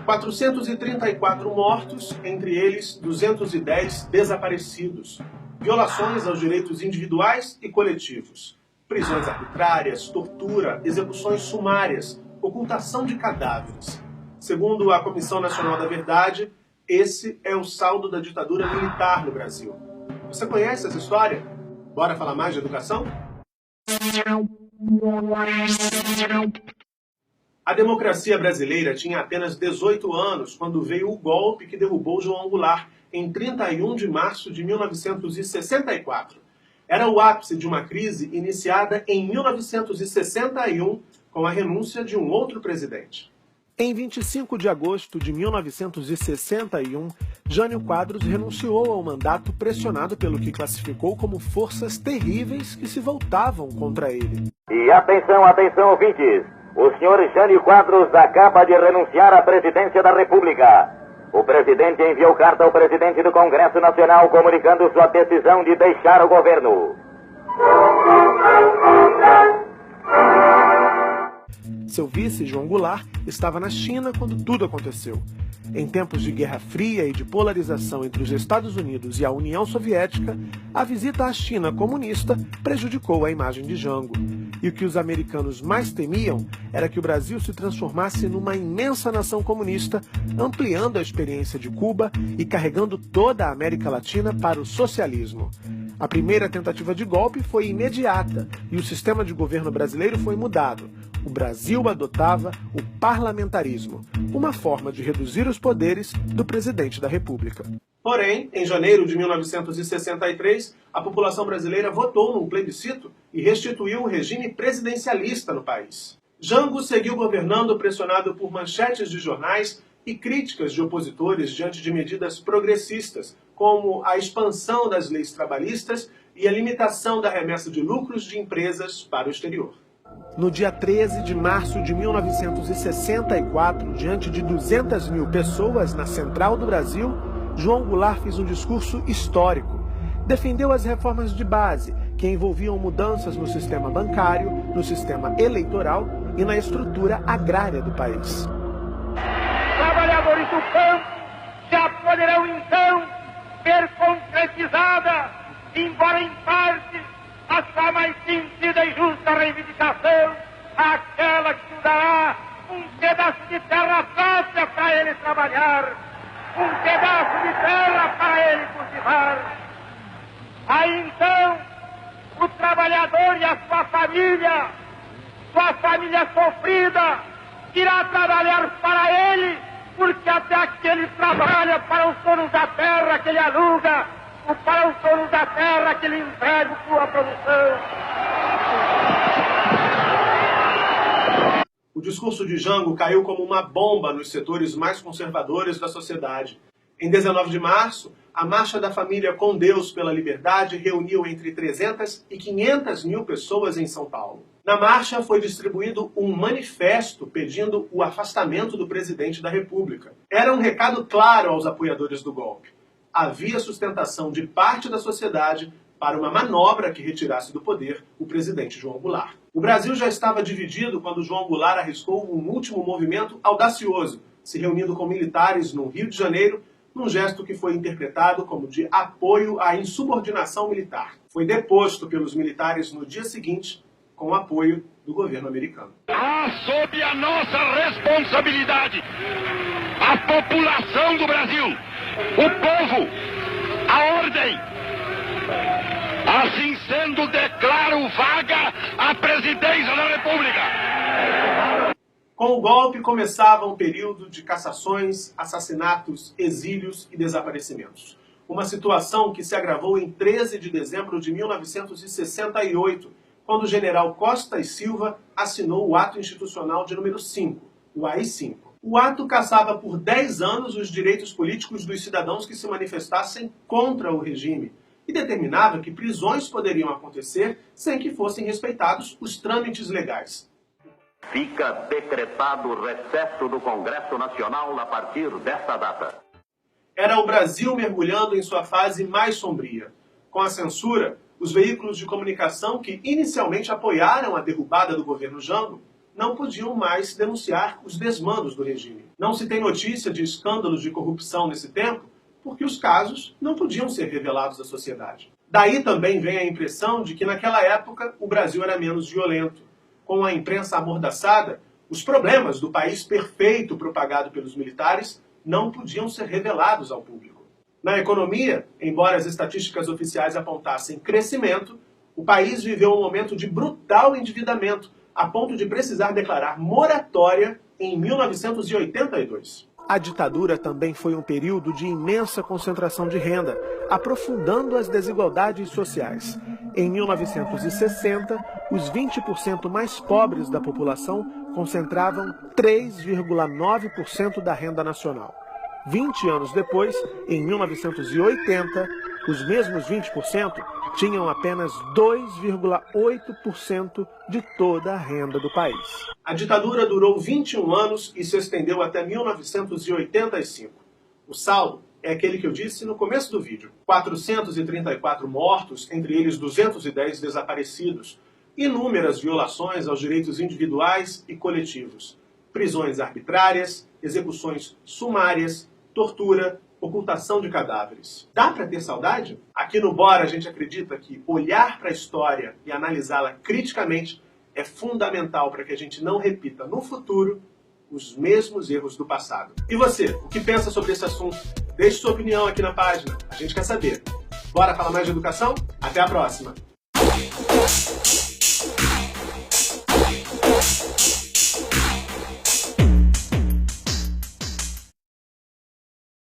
434 mortos, entre eles 210 desaparecidos. Violações aos direitos individuais e coletivos. Prisões arbitrárias, tortura, execuções sumárias, ocultação de cadáveres. Segundo a Comissão Nacional da Verdade, esse é o saldo da ditadura militar no Brasil. Você conhece essa história? Bora falar mais de educação? A democracia brasileira tinha apenas 18 anos quando veio o golpe que derrubou João Goulart em 31 de março de 1964. Era o ápice de uma crise iniciada em 1961 com a renúncia de um outro presidente. Em 25 de agosto de 1961, Jânio Quadros renunciou ao mandato pressionado pelo que classificou como forças terríveis que se voltavam contra ele. E atenção, atenção, ouvintes! O senhor Jânio Quadros acaba de renunciar à presidência da República. O presidente enviou carta ao presidente do Congresso Nacional comunicando sua decisão de deixar o governo. Seu vice, João Goulart, estava na China quando tudo aconteceu. Em tempos de Guerra Fria e de polarização entre os Estados Unidos e a União Soviética, a visita à China comunista prejudicou a imagem de Jango. E o que os americanos mais temiam era que o Brasil se transformasse numa imensa nação comunista, ampliando a experiência de Cuba e carregando toda a América Latina para o socialismo. A primeira tentativa de golpe foi imediata e o sistema de governo brasileiro foi mudado. O Brasil adotava o parlamentarismo, uma forma de reduzir os poderes do presidente da República. Porém, em janeiro de 1963, a população brasileira votou num plebiscito e restituiu o regime presidencialista no país. Jango seguiu governando pressionado por manchetes de jornais e críticas de opositores diante de medidas progressistas, como a expansão das leis trabalhistas e a limitação da remessa de lucros de empresas para o exterior. No dia 13 de março de 1964, diante de 200 mil pessoas na Central do Brasil, João Goulart fez um discurso histórico. Defendeu as reformas de base, que envolviam mudanças no sistema bancário, no sistema eleitoral e na estrutura agrária do país. Trabalhadores do campo já poderão então ser concretizada, embora em parte, a sua mais sentida e justa reivindicação, aquela que dará um pedaço de terra própria para ele trabalhar, um pedaço de terra para ele cultivar. Aí então, o trabalhador e a sua família sofrida, irá trabalhar para ele, porque até aqui ele trabalha para os donos da terra que ele aluga, ou para os donos da terra que ele entrega sua produção. O discurso de Jango caiu como uma bomba nos setores mais conservadores da sociedade. Em 19 de março, a Marcha da Família com Deus pela Liberdade reuniu entre 300 e 500 mil pessoas em São Paulo. Na marcha foi distribuído um manifesto pedindo o afastamento do presidente da República. Era um recado claro aos apoiadores do golpe. Havia sustentação de parte da sociedade para uma manobra que retirasse do poder o presidente João Goulart. O Brasil já estava dividido quando João Goulart arriscou um último movimento audacioso, se reunindo com militares no Rio de Janeiro, num gesto que foi interpretado como de apoio à insubordinação militar. Foi deposto pelos militares no dia seguinte, com o apoio do governo americano. Sob a nossa responsabilidade, a população do Brasil, o povo, a ordem. Assim sendo, declaro vaga a presidência da República. Com o golpe começava um período de cassações, assassinatos, exílios e desaparecimentos. Uma situação que se agravou em 13 de dezembro de 1968, quando o general Costa e Silva assinou o Ato Institucional de número 5, o AI-5. O ato cassava por 10 anos os direitos políticos dos cidadãos que se manifestassem contra o regime e determinava que prisões poderiam acontecer sem que fossem respeitados os trâmites legais. Fica decretado o recesso do Congresso Nacional a partir desta data. Era o Brasil mergulhando em sua fase mais sombria. Com a censura, os veículos de comunicação que inicialmente apoiaram a derrubada do governo Jango não podiam mais denunciar os desmandos do regime. Não se tem notícia de escândalos de corrupção nesse tempo, porque os casos não podiam ser revelados à sociedade. Daí também vem a impressão de que naquela época o Brasil era menos violento. Com a imprensa amordaçada, os problemas do país perfeito propagado pelos militares não podiam ser revelados ao público. Na economia, embora as estatísticas oficiais apontassem crescimento, o país viveu um momento de brutal endividamento, a ponto de precisar declarar moratória em 1982. A ditadura também foi um período de imensa concentração de renda, aprofundando as desigualdades sociais. Em 1960, os 20% mais pobres da população concentravam 3,9% da renda nacional. 20 anos depois, em 1980, os mesmos 20% tinham apenas 2,8% de toda a renda do país. A ditadura durou 21 anos e se estendeu até 1985. O saldo é aquele que eu disse no começo do vídeo. 434 mortos, entre eles 210 desaparecidos. Inúmeras violações aos direitos individuais e coletivos. Prisões arbitrárias, execuções sumárias, tortura, ocultação de cadáveres. Dá para ter saudade? Aqui no Bora a gente acredita que olhar para a história e analisá-la criticamente é fundamental para que a gente não repita no futuro os mesmos erros do passado. E você, o que pensa sobre esse assunto? Deixe sua opinião aqui na página, a gente quer saber. Bora falar mais de educação? Até a próxima!